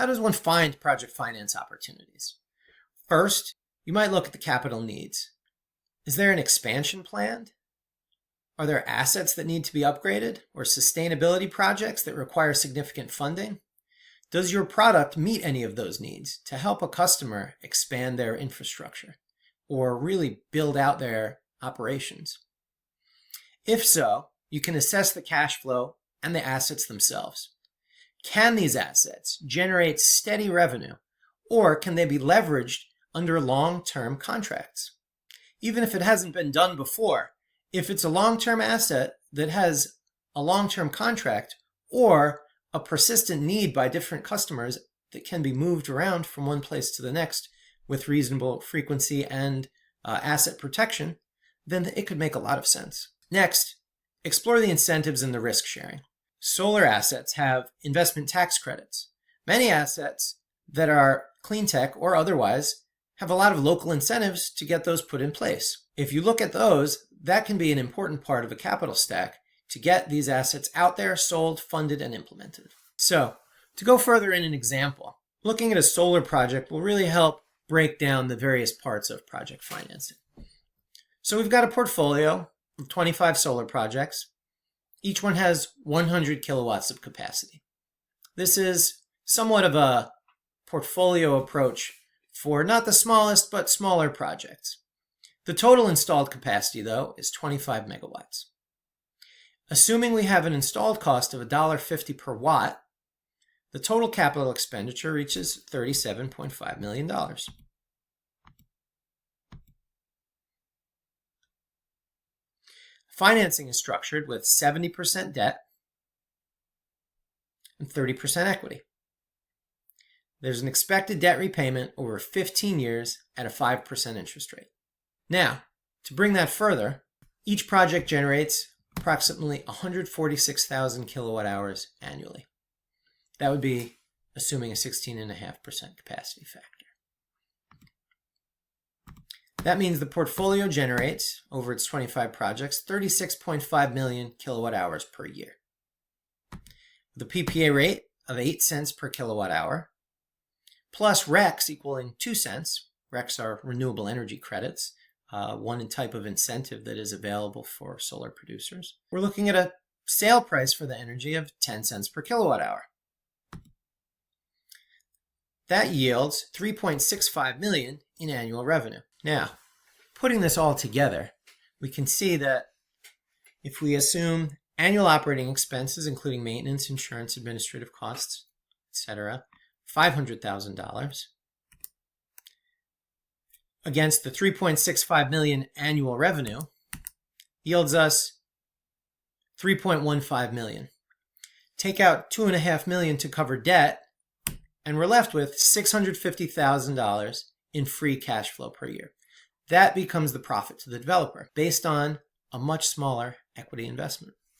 how does one find project finance opportunities? First, you might look at the capital needs. Is there an expansion planned? Are there assets that need to be upgraded or sustainability projects that require significant funding? Does your product meet any of those needs to help a customer expand their infrastructure or really build out their operations? If so, you can assess the cash flow and the assets themselves. Can these assets generate steady revenue, or can they be leveraged under long-term contracts? Even if it hasn't been done before, if it's a long-term asset that has a long-term contract or a persistent need by different customers that can be moved around from one place to the next with reasonable frequency and asset protection, then it could make a lot of sense. Next, explore the incentives and the risk sharing. Solar assets have investment tax credits. Many assets that are clean tech or otherwise have a lot of local incentives to get those put in place. If you look at those, that can be an important part of a capital stack to get these assets out there, sold, funded, and implemented. So, to go further in an example, looking at a solar project will really help break down the various parts of project financing. So we've got a portfolio of 25 solar projects. Each one has 100 kilowatts of capacity. This is somewhat of a portfolio approach for not the smallest, but smaller projects. The total installed capacity, though, is 25 megawatts. Assuming we have an installed cost of $1.50 per watt, the total capital expenditure reaches $37.5 million. Financing is structured with 70% debt and 30% equity. There's an expected debt repayment over 15 years at a 5% interest rate. Now, to bring that further, each project generates approximately 146,000 kilowatt hours annually. That would be assuming a 16.5% capacity factor. That means the portfolio generates, over its 25 projects, 36.5 million kilowatt hours per year. With a PPA rate of 8 cents per kilowatt hour, plus RECs equaling 2 cents, RECs are renewable energy credits, one type of incentive that is available for solar producers. We're looking at a sale price for the energy of 10 cents per kilowatt hour. That yields 3.65 million in annual revenue. Now, putting this all together, we can see that if we assume annual operating expenses, including maintenance, insurance, administrative costs, etc., $500,000 against the 3.65 million annual revenue yields us 3.15 million. Take out 2.5 million to cover debt, and we're left with $650,000 in free cash flow per year. That becomes the profit to the developer based on a much smaller equity investment.